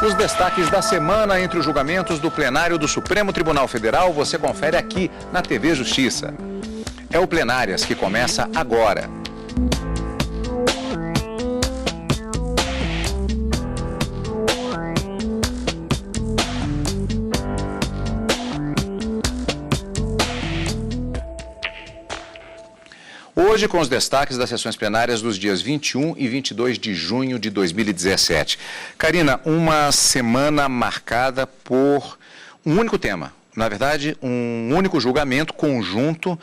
Os destaques da semana entre os julgamentos do plenário do Supremo Tribunal Federal você confere aqui na TV Justiça. É o Plenárias que começa agora. Hoje com os destaques das sessões plenárias dos dias 21 e 22 de junho de 2017. Karina, uma semana marcada por um único tema, na verdade, um único julgamento conjunto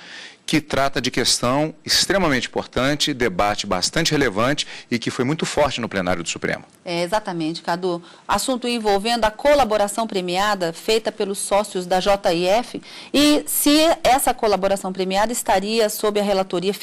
que trata de questão extremamente importante, debate bastante relevante e que foi muito forte no plenário do Supremo. Exatamente, Cadu. Assunto envolvendo a colaboração premiada feita pelos sócios da JIF e se essa colaboração premiada estaria sob a relatoria,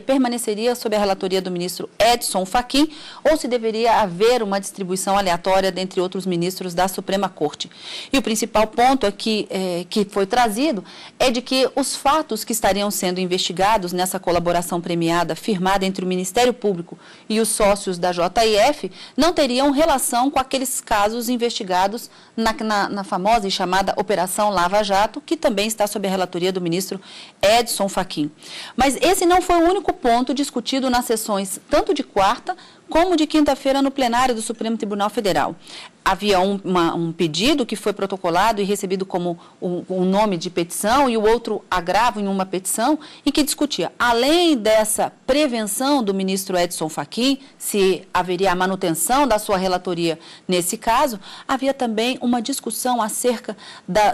permaneceria sob a relatoria do ministro Edson Fachin ou se deveria haver uma distribuição aleatória dentre outros ministros da Suprema Corte. E o principal ponto aqui que foi trazido é de que os fatos que estariam sendo investigados nessa colaboração premiada firmada entre o Ministério Público e os sócios da JIF não teriam relação com aqueles casos investigados na famosa e chamada Operação Lava Jato, que também está sob a relatoria do ministro Edson Fachin. Mas esse não foi o único ponto discutido nas sessões tanto de quarta como de quinta-feira no plenário do Supremo Tribunal Federal. Havia um pedido que foi protocolado e recebido como um nome de petição e o outro agravo em uma petição e que discutia, além dessa prevenção do ministro Edson Fachin, se haveria a manutenção da sua relatoria nesse caso, havia também uma discussão acerca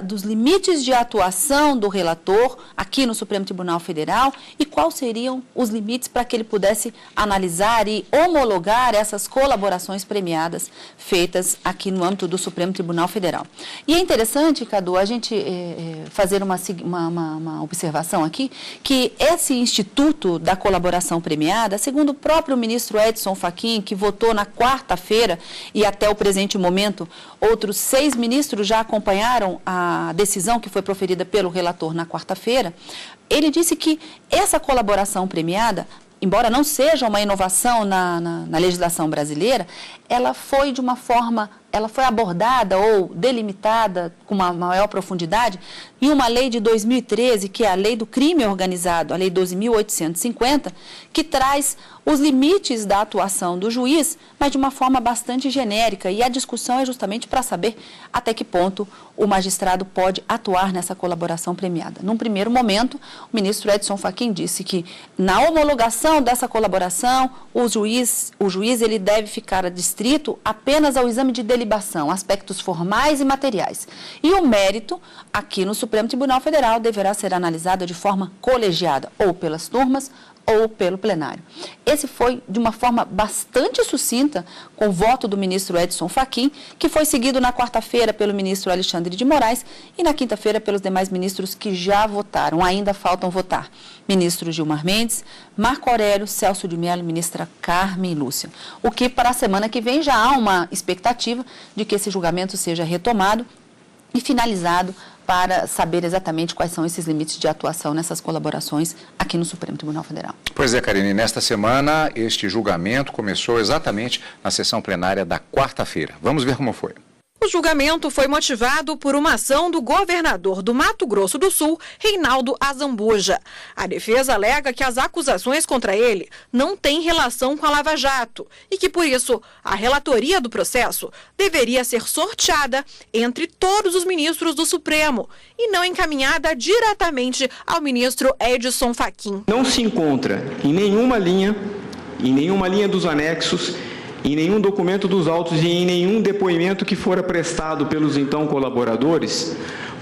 dos limites de atuação do relator aqui no Supremo Tribunal Federal e quais seriam os limites para que ele pudesse analisar e homologar essas colaborações premiadas feitas aqui no âmbito do Supremo Tribunal Federal. E é interessante, Cadu, a gente fazer uma observação aqui, que esse Instituto da Colaboração Premiada, segundo o próprio ministro Edson Fachin, que votou na quarta-feira e até o presente momento, outros 6 ministros já acompanharam a decisão que foi proferida pelo relator na quarta-feira, ele disse que essa colaboração premiada, embora não seja uma inovação na legislação brasileira, ela foi abordada ou delimitada com uma maior profundidade em uma lei de 2013, que é a Lei do Crime Organizado, a Lei 12.850, que traz os limites da atuação do juiz, mas de uma forma bastante genérica. E a discussão é justamente para saber até que ponto o magistrado pode atuar nessa colaboração premiada. Num primeiro momento, o ministro Edson Fachin disse que na homologação dessa colaboração, o juiz ele deve ficar adstrito apenas ao exame de delibação, aspectos formais e materiais. E o mérito, aqui no Supremo Tribunal Federal, deverá ser analisado de forma colegiada, ou pelas turmas, ou pelo plenário. Esse foi de uma forma bastante sucinta, com o voto do ministro Edson Fachin, que foi seguido na quarta-feira pelo ministro Alexandre de Moraes e na quinta-feira pelos demais ministros que já votaram. Ainda faltam votar. Ministro Gilmar Mendes, Marco Aurélio, Celso de Mello, ministra Carmen Lúcia. O que para a semana que vem já há uma expectativa de que esse julgamento seja retomado e finalizado para saber exatamente quais são esses limites de atuação nessas colaborações aqui no Supremo Tribunal Federal. Pois é, Karine, nesta semana este julgamento começou exatamente na sessão plenária da quarta-feira. Vamos ver como foi. O julgamento foi motivado por uma ação do governador do Mato Grosso do Sul, Reinaldo Azambuja. A defesa alega que as acusações contra ele não têm relação com a Lava Jato e que, por isso, a relatoria do processo deveria ser sorteada entre todos os ministros do Supremo e não encaminhada diretamente ao ministro Edson Fachin. Não se encontra em nenhuma linha dos anexos, em nenhum documento dos autos e em nenhum depoimento que fora prestado pelos então colaboradores,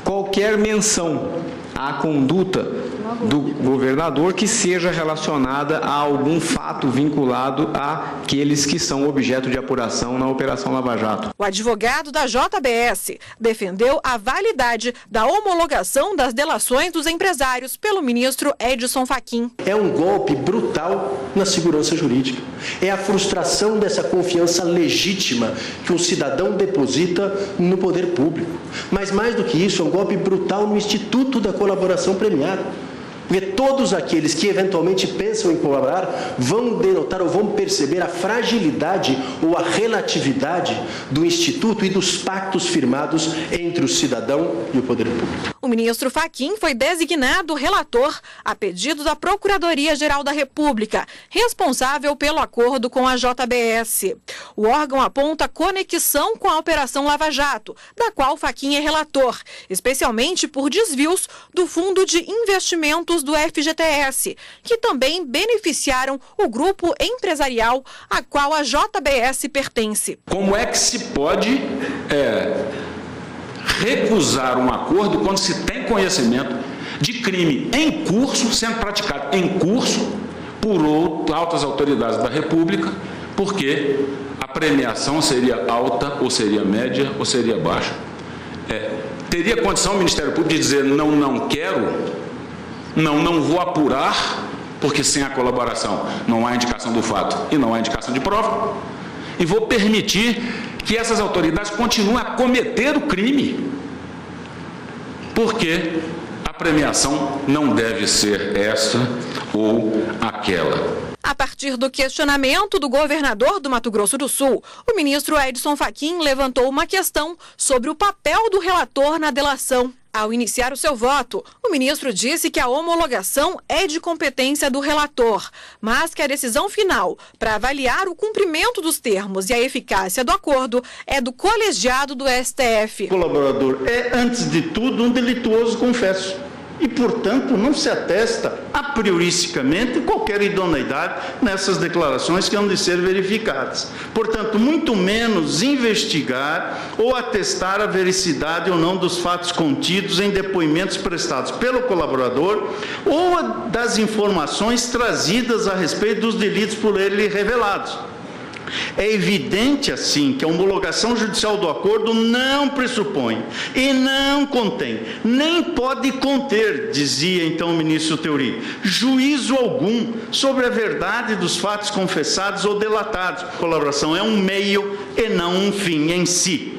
qualquer menção à conduta do governador que seja relacionada a algum fato vinculado àqueles que são objeto de apuração na Operação Lava Jato. O advogado da JBS defendeu a validade da homologação das delações dos empresários pelo ministro Edson Fachin. É um golpe brutal na segurança jurídica. É a frustração dessa confiança legítima que um cidadão deposita no poder público. Mas mais do que isso, é um golpe brutal no Instituto da Colaboração Premiada. Porque todos aqueles que eventualmente pensam em colaborar vão denotar ou vão perceber a fragilidade ou a relatividade do Instituto e dos pactos firmados entre o cidadão e o poder público. O ministro Fachin foi designado relator a pedido da Procuradoria-Geral da República, responsável pelo acordo com a JBS. O órgão aponta conexão com a Operação Lava Jato, da qual Fachin é relator, especialmente por desvios do Fundo de Investimentos do FGTS, que também beneficiaram o grupo empresarial a qual a JBS pertence. Como é que se pode recusar um acordo quando se tem conhecimento de crime em curso, sendo praticado em curso por altas autoridades da República, porque a premiação seria alta, ou seria média, ou seria baixa? Teria condição o Ministério Público de dizer não quero, não vou apurar, porque sem a colaboração não há indicação do fato e não há indicação de prova, e vou permitir que essas autoridades continuem a cometer o crime, porque a premiação não deve ser essa ou aquela. A partir do questionamento do governador do Mato Grosso do Sul, o ministro Edson Fachin levantou uma questão sobre o papel do relator na delação. Ao iniciar o seu voto, o ministro disse que a homologação é de competência do relator, mas que a decisão final para avaliar o cumprimento dos termos e a eficácia do acordo é do colegiado do STF. O colaborador é, antes de tudo, um delituoso confesso. E, portanto, não se atesta a prioristicamente qualquer idoneidade nessas declarações que hão de ser verificadas. Portanto, muito menos investigar ou atestar a vericidade ou não dos fatos contidos em depoimentos prestados pelo colaborador ou das informações trazidas a respeito dos delitos por ele revelados. É evidente, assim, que a homologação judicial do acordo não pressupõe e não contém, nem pode conter, dizia então o ministro Teori, juízo algum sobre a verdade dos fatos confessados ou delatados. A colaboração é um meio e não um fim em si.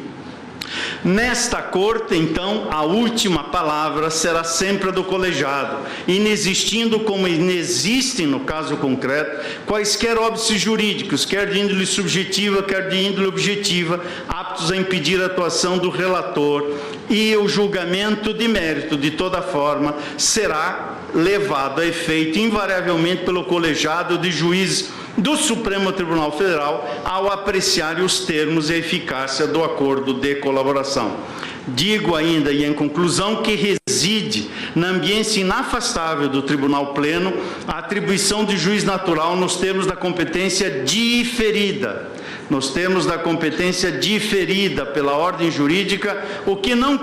Nesta corte, então, a última palavra será sempre a do colegiado, inexistindo como inexistem, no caso concreto, quaisquer óbices jurídicos, quer de índole subjetiva, quer de índole objetiva, aptos a impedir a atuação do relator, e o julgamento de mérito, de toda forma, será levado a efeito invariavelmente pelo colegiado de juízes do Supremo Tribunal Federal ao apreciar os termos e a eficácia do acordo de colaboração. Digo ainda, e em conclusão, que reside na ambiência inafastável do Tribunal Pleno a atribuição de juiz natural nos termos da competência diferida. Nos termos da competência diferida pela ordem jurídica, o que não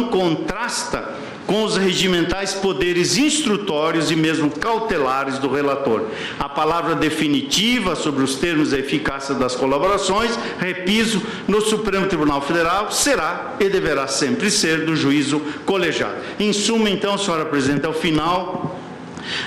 contrasta com os regimentais poderes instrutórios e mesmo cautelares do relator. A palavra definitiva sobre os termos e a eficácia das colaborações, repiso, no Supremo Tribunal Federal será e deverá sempre ser do juízo colegiado. Em suma, então, senhora presidente, ao final,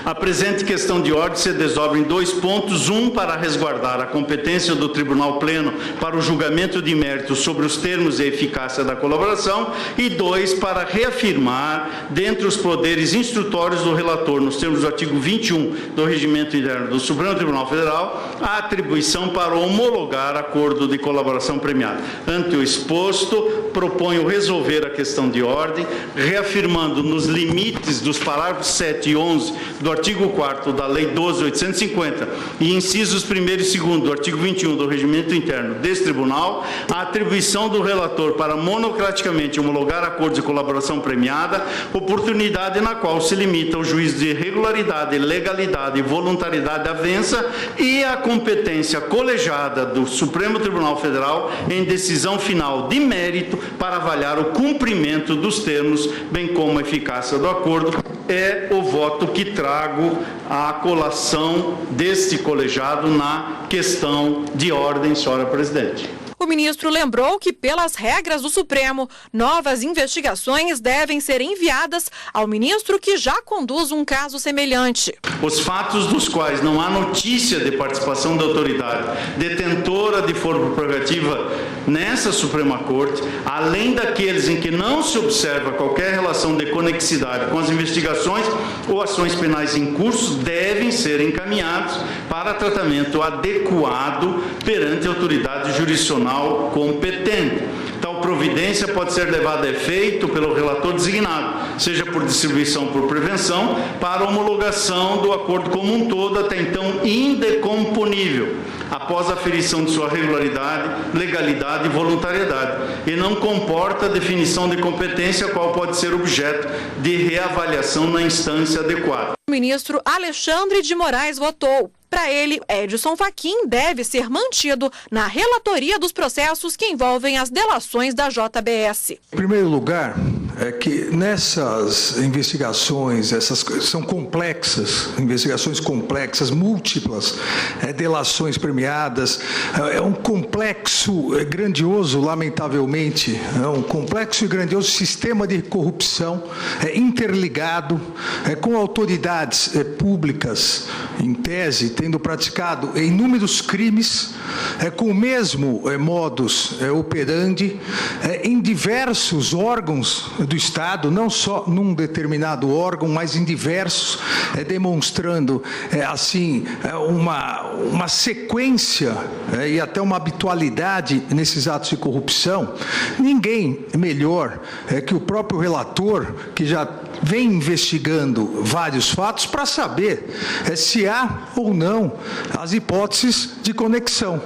a presente questão de ordem se desdobra em 2 pontos. Para resguardar a competência do Tribunal Pleno para o julgamento de mérito sobre os termos e eficácia da colaboração, e 2, para reafirmar, dentre os poderes instrutórios do relator, nos termos do artigo 21 do Regimento Interno do Supremo Tribunal Federal, a atribuição para homologar acordo de colaboração premiada. Ante o exposto, proponho resolver a questão de ordem, reafirmando nos limites dos parágrafos 7 e 11 do artigo 4º da Lei 12.850 e incisos 1º e 2º do artigo 21 do Regimento Interno deste Tribunal, a atribuição do relator para monocraticamente homologar acordos de colaboração premiada, oportunidade na qual se limita o juízo de regularidade, legalidade e voluntariedade avença, e a competência colegiada do Supremo Tribunal Federal em decisão final de mérito para avaliar o cumprimento dos termos, bem como a eficácia do acordo. É o voto que trago à colação deste colegiado na questão de ordem, senhora presidente. O ministro lembrou que, pelas regras do Supremo, novas investigações devem ser enviadas ao ministro que já conduz um caso semelhante. Os fatos dos quais não há notícia de participação da autoridade detentora de foro prerrogativa nessa Suprema Corte, além daqueles em que não se observa qualquer relação de conexidade com as investigações ou ações penais em curso, devem ser encaminhados para tratamento adequado perante a autoridade jurisdicional competente. Tal providência pode ser levada a efeito pelo relator designado, seja por distribuição por prevenção, para homologação do acordo como um todo, até então indecomponível, após a aferição de sua regularidade, legalidade e voluntariedade, e não comporta definição de competência, a qual pode ser objeto de reavaliação na instância adequada. O ministro Alexandre de Moraes votou. Para ele, Edson Fachin deve ser mantido na relatoria dos processos que envolvem as delações da JBS. Em primeiro lugar, é que nessas investigações, essas são complexas, investigações complexas, múltiplas, delações premiadas, é um complexo grandioso, lamentavelmente, é um complexo e grandioso sistema de corrupção interligado com autoridades públicas, em tese, tendo praticado inúmeros crimes com o mesmo modus operandi em diversos órgãos do Estado, não só num determinado órgão, mas em diversos, demonstrando assim uma sequência e até uma habitualidade nesses atos de corrupção. Ninguém melhor que o próprio relator, que já vem investigando vários fatos para saber se há ou não as hipóteses de conexão.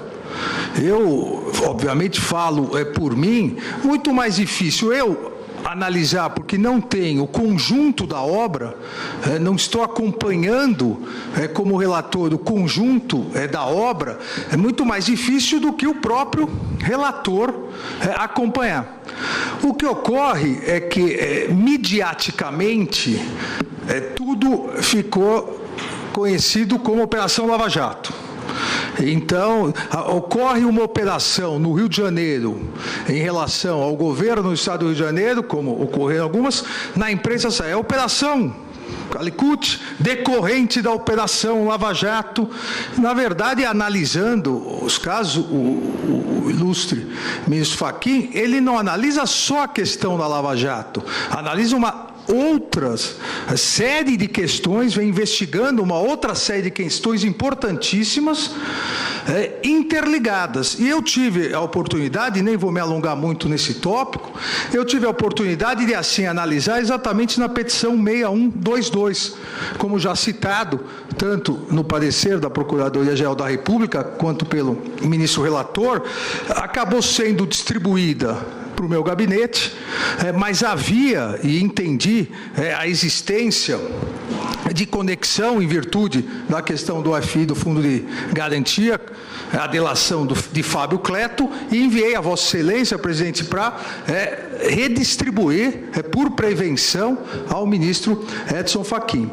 Eu, obviamente, falo por mim, muito mais difícil eu analisar, porque não tenho o conjunto da obra, não estou acompanhando como relator o conjunto da obra, é muito mais difícil do que o próprio relator acompanhar. O que ocorre é que, midiaticamente, tudo ficou conhecido como Operação Lava Jato. Então, ocorre uma operação no Rio de Janeiro em relação ao governo do Estado do Rio de Janeiro, como ocorreram algumas, na imprensa sai a Operação Calicut, decorrente da Operação Lava Jato. Na verdade, analisando os casos, o ilustre ministro Fachin, ele não analisa só a questão da Lava Jato, analisa uma outras série de questões, vem investigando uma outra série de questões importantíssimas, interligadas. E eu tive a oportunidade, nem vou me alongar muito nesse tópico, eu tive a oportunidade de assim analisar exatamente na petição 6122, como já citado, tanto no parecer da Procuradoria-Geral da República, quanto pelo ministro relator, acabou sendo distribuída para o meu gabinete, mas havia, e entendi, a existência de conexão em virtude da questão do FI, do Fundo de Garantia, a delação de Fábio Cleto, e enviei a Vossa Excelência, presidente, para redistribuir por prevenção ao ministro Edson Fachin.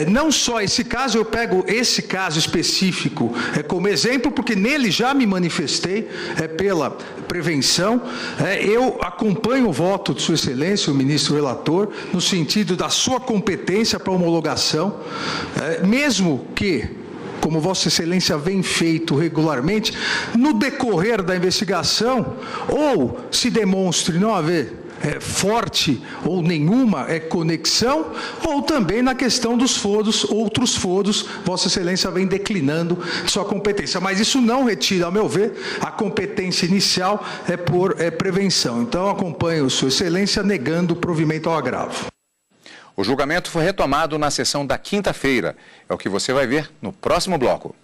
Não só esse caso, eu pego esse caso específico como exemplo, porque nele já me manifestei pela prevenção. Eu acompanho o voto de Sua Excelência, o ministro relator, no sentido da sua competência para homologação, mesmo que, como Vossa Excelência vem feito regularmente, no decorrer da investigação, ou se demonstre não haver forte ou nenhuma conexão, ou também na questão dos foros, outros foros, Vossa Excelência vem declinando sua competência. Mas isso não retira, ao meu ver, a competência inicial por prevenção. Então, acompanho Sua Excelência negando o provimento ao agravo. O julgamento foi retomado na sessão da quinta-feira. É o que você vai ver no próximo bloco.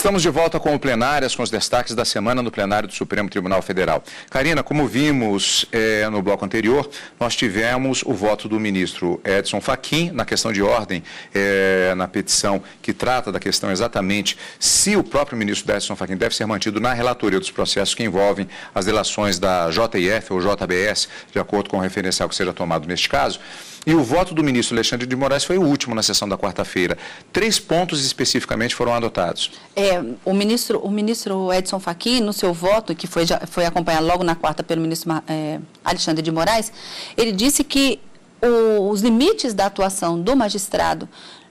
Estamos de volta com o Plenárias, com os destaques da semana no plenário do Supremo Tribunal Federal. Karina, como vimos no bloco anterior, nós tivemos o voto do ministro Edson Fachin na questão de ordem, na petição que trata da questão exatamente se o próprio ministro Edson Fachin deve ser mantido na relatoria dos processos que envolvem as delações da JIF ou JBS, de acordo com o referencial que seja tomado neste caso. E o voto do ministro Alexandre de Moraes foi o último na sessão da quarta-feira. 3 pontos especificamente foram adotados. O ministro Edson Fachin, no seu voto, que foi acompanhado logo na quarta pelo ministro Alexandre de Moraes, ele disse que os limites da atuação do magistrado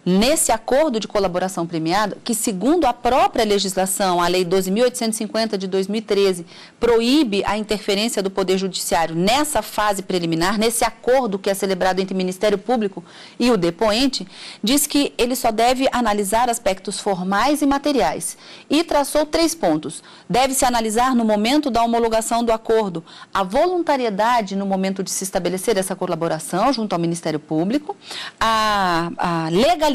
nesse acordo de colaboração premiada, que segundo a própria legislação, a Lei 12.850 de 2013, proíbe a interferência do Poder Judiciário nessa fase preliminar, nesse acordo que é celebrado entre o Ministério Público e o depoente, diz que ele só deve analisar aspectos formais e materiais. E traçou 3 pontos. Deve-se analisar no momento da homologação do acordo a voluntariedade no momento de se estabelecer essa colaboração junto ao Ministério Público, a legalidade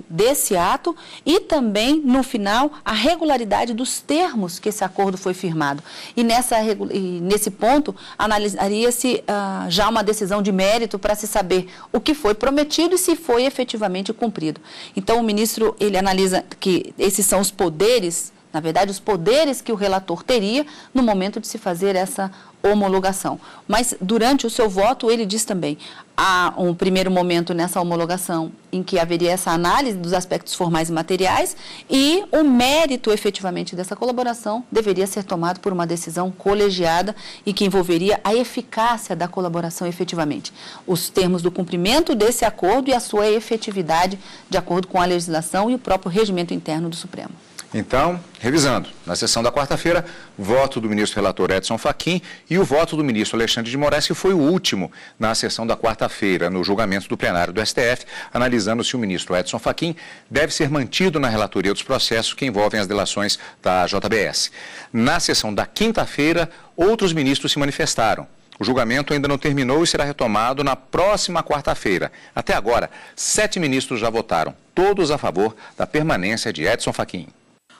desse ato e também, no final, a regularidade dos termos que esse acordo foi firmado. E nesse ponto, analisaria-se já uma decisão de mérito para se saber o que foi prometido e se foi efetivamente cumprido. Então, o ministro, ele analisa que esses são os poderes, na verdade, os poderes que o relator teria no momento de se fazer essa homologação. Mas, durante o seu voto, ele diz também, há um primeiro momento nessa homologação em que haveria essa análise dos aspectos formais e materiais e o mérito, efetivamente, dessa colaboração deveria ser tomado por uma decisão colegiada e que envolveria a eficácia da colaboração efetivamente. Os termos do cumprimento desse acordo e a sua efetividade de acordo com a legislação e o próprio regimento interno do Supremo. Então, revisando, na sessão da quarta-feira, voto do ministro relator Edson Fachin e o voto do ministro Alexandre de Moraes, que foi o último na sessão da quarta-feira, no julgamento do plenário do STF, analisando se o ministro Edson Fachin deve ser mantido na relatoria dos processos que envolvem as delações da JBS. Na sessão da quinta-feira, outros ministros se manifestaram. O julgamento ainda não terminou e será retomado na próxima quarta-feira. Até agora, 7 ministros já votaram, todos a favor da permanência de Edson Fachin.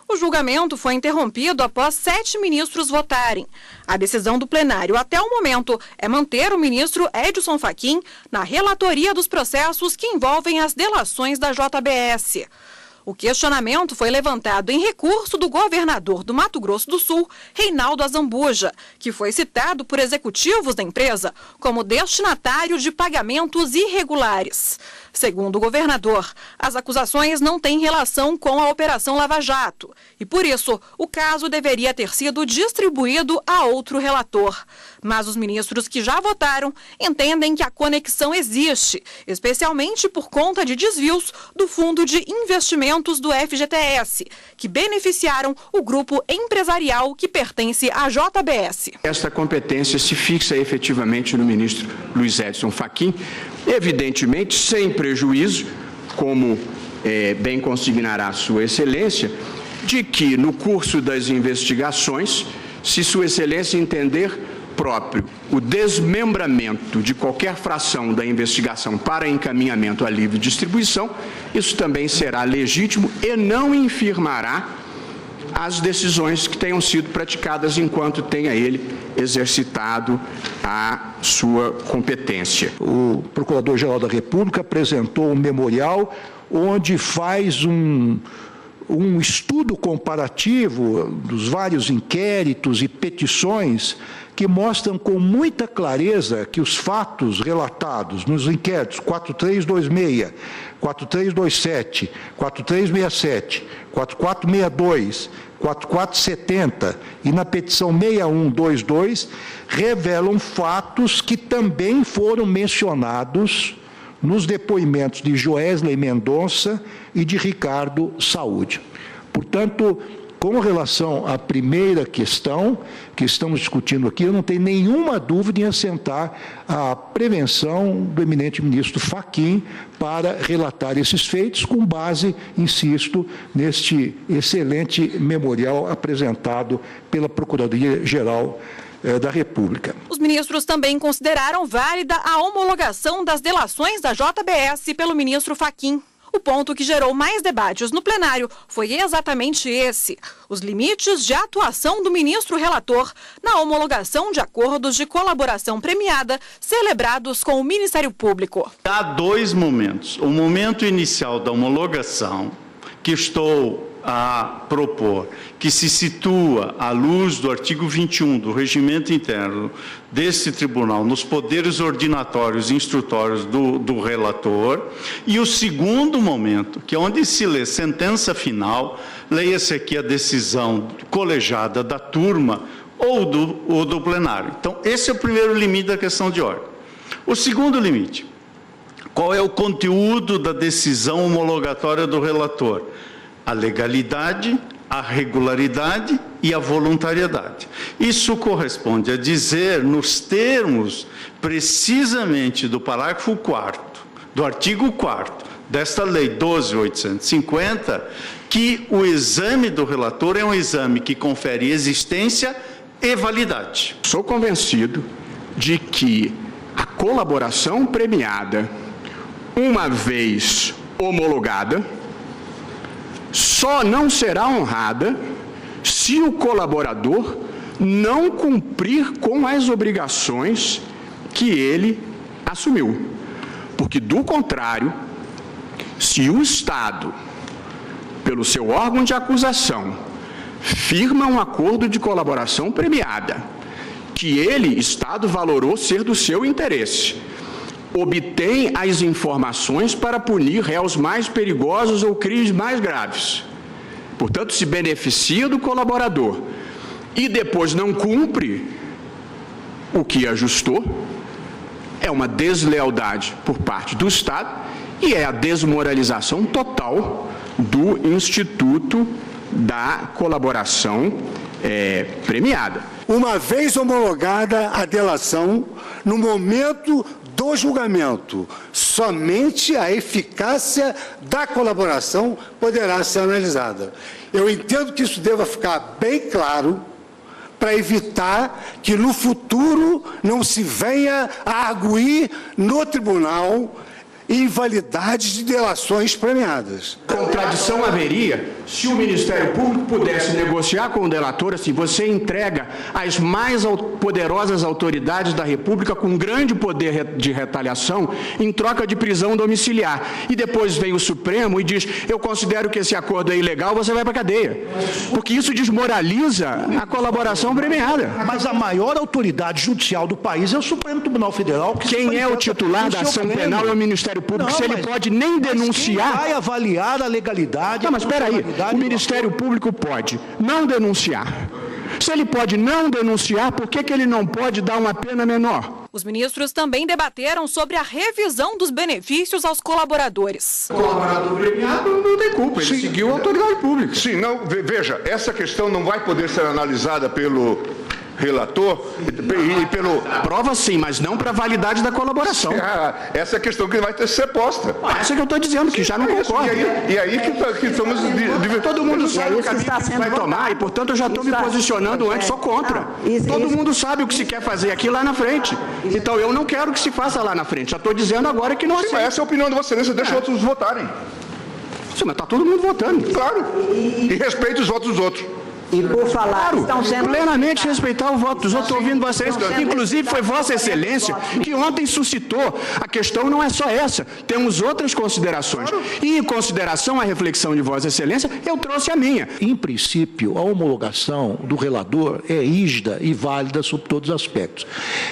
O julgamento foi interrompido após 7 ministros votarem. A decisão do plenário até o momento é manter o ministro Edson Fachin na relatoria dos processos que envolvem as delações da JBS. O questionamento foi levantado em recurso do governador do Mato Grosso do Sul, Reinaldo Azambuja, que foi citado por executivos da empresa como destinatário de pagamentos irregulares. Segundo o governador, as acusações não têm relação com a Operação Lava Jato e, por isso, o caso deveria ter sido distribuído a outro relator. Mas os ministros que já votaram entendem que a conexão existe, especialmente por conta de desvios do Fundo de Investimentos do FGTS, que beneficiaram o grupo empresarial que pertence à JBS. Esta competência se fixa efetivamente no ministro Luiz Edson Fachin, evidentemente sem prejuízo, como bem consignará Sua Excelência, de que no curso das investigações, se Sua Excelência entender próprio o desmembramento de qualquer fração da investigação para encaminhamento à livre distribuição, isso também será legítimo e não infirmará as decisões que tenham sido praticadas enquanto tenha ele exercitado a sua competência. O Procurador-Geral da República apresentou um memorial onde faz um estudo comparativo dos vários inquéritos e petições que mostram com muita clareza que os fatos relatados nos inquéritos 4326, 4327, 4367, 4462, 4470 e na petição 6122 revelam fatos que também foram mencionados nos depoimentos de Joesley Mendonça e de Ricardo Saúde. Portanto, com relação à primeira questão que estamos discutindo aqui, eu não tenho nenhuma dúvida em assentar a prevenção do eminente ministro Fachin para relatar esses feitos com base, insisto, neste excelente memorial apresentado pela Procuradoria-Geral da República. Os ministros também consideraram válida a homologação das delações da JBS pelo ministro Fachin. O ponto que gerou mais debates no plenário foi exatamente esse: os limites de atuação do ministro relator na homologação de acordos de colaboração premiada celebrados com o Ministério Público. Há dois momentos. O momento inicial da homologação, que estou a propor, que se situa à luz do artigo 21 do regimento interno desse tribunal, nos poderes ordinatórios e instrutórios do relator, e o segundo momento, que é onde se lê sentença final, leia-se aqui a decisão colegiada da turma ou do plenário. Então, esse é o primeiro limite da questão de ordem. O segundo limite: qual é o conteúdo da decisão homologatória do relator? A legalidade, a regularidade e a voluntariedade. Isso corresponde a dizer, nos termos precisamente do parágrafo 4º, do artigo 4º desta Lei 12.850, que o exame do relator é um exame que confere existência e validade. Sou convencido de que a colaboração premiada, uma vez homologada, só não será honrada se o colaborador não cumprir com as obrigações que ele assumiu. Porque, do contrário, se o Estado, pelo seu órgão de acusação, firma um acordo de colaboração premiada, que ele, Estado, valorou ser do seu interesse, obtém as informações para punir réus mais perigosos ou crimes mais graves. Portanto, se beneficia do colaborador e depois não cumpre o que ajustou, é uma deslealdade por parte do Estado e é a desmoralização total do Instituto da Colaboração Premiada. Uma vez homologada a delação, no momento do julgamento, somente a eficácia da colaboração poderá ser analisada. Eu entendo que isso deva ficar bem claro para evitar que no futuro não se venha a arguir no tribunal invalidade de delações premiadas. Contradição haveria se o Ministério Público pudesse negociar com o delator assim: você entrega as mais poderosas autoridades da República com grande poder de retaliação em troca de prisão domiciliar. E depois vem o Supremo e diz: eu considero que esse acordo é ilegal, você vai para a cadeia. Porque isso desmoraliza a colaboração premiada. Mas a maior autoridade judicial do país é o Supremo Tribunal Federal. Quem é o titular da ação penal é o Ministério Público. Não, se ele pode nem denunciar... Quem vai avaliar a legalidade... Não, mas espera aí. O Ministério Público pode não denunciar. Se ele pode não denunciar, por que ele não pode dar uma pena menor? Os ministros também debateram sobre a revisão dos benefícios aos colaboradores. O colaborador premiado não tem culpa, ele seguiu a autoridade pública. Sim, não, veja, essa questão não vai poder ser analisada pelo relator e pelo... Prova sim, mas não para a validade da colaboração. Essa é a questão que vai ter que ser posta. Essa que eu estou dizendo, que já não concordo. E aí que estamos... Todo mundo sabe o caminho que vai tomar e, portanto, eu já estou me posicionando antes, sou contra. Todo mundo sabe o que se quer fazer aqui lá na frente. Então, eu não quero que se faça lá na frente. Já estou dizendo agora que não aceito. Essa é a opinião de Vossa Excelência, deixa outros votarem. Sim, mas está todo mundo votando. Claro. E respeita os votos dos outros. E por falar, claro, estão sendo... plenamente respeitar o voto dos outros. Estou ouvindo vocês. Inclusive, foi Vossa Excelência que ontem suscitou. A questão não é só essa. Temos outras considerações. E, em consideração à reflexão de Vossa Excelência, eu trouxe a minha. Em princípio, a homologação do relator é rígida e válida sob todos os aspectos.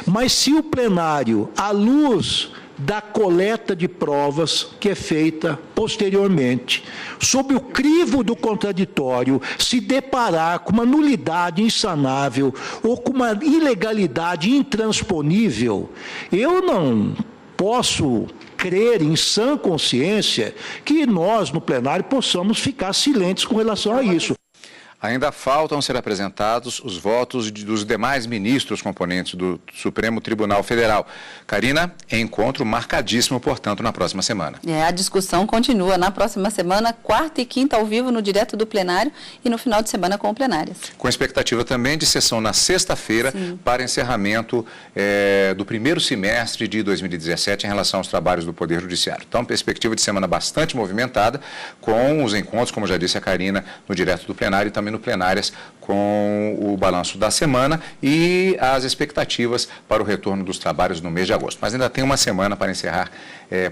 Mas se o plenário, à luz da coleta de provas que é feita posteriormente, sob o crivo do contraditório, se deparar com uma nulidade insanável ou com uma ilegalidade intransponível, eu não posso crer em sã consciência que nós, no plenário, possamos ficar silentes com relação a isso. Ainda faltam ser apresentados os votos dos demais ministros componentes do Supremo Tribunal Federal. Karina, encontro marcadíssimo, portanto, na próxima semana. A discussão continua na próxima semana, quarta e quinta ao vivo no direto do plenário e no final de semana com plenárias. Com expectativa também de sessão na sexta-feira para encerramento do primeiro semestre de 2017 em relação aos trabalhos do Poder Judiciário. Então, perspectiva de semana bastante movimentada, com os encontros, como já disse a Karina, no direto do plenário e também no plenárias com o balanço da semana e as expectativas para o retorno dos trabalhos no mês de agosto. Mas ainda tem uma semana para encerrar,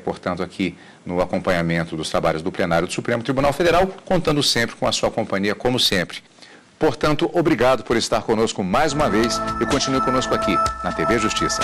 portanto, aqui no acompanhamento dos trabalhos do plenário do Supremo Tribunal Federal, contando sempre com a sua companhia, como sempre. Portanto, obrigado por estar conosco mais uma vez e continue conosco aqui na TV Justiça.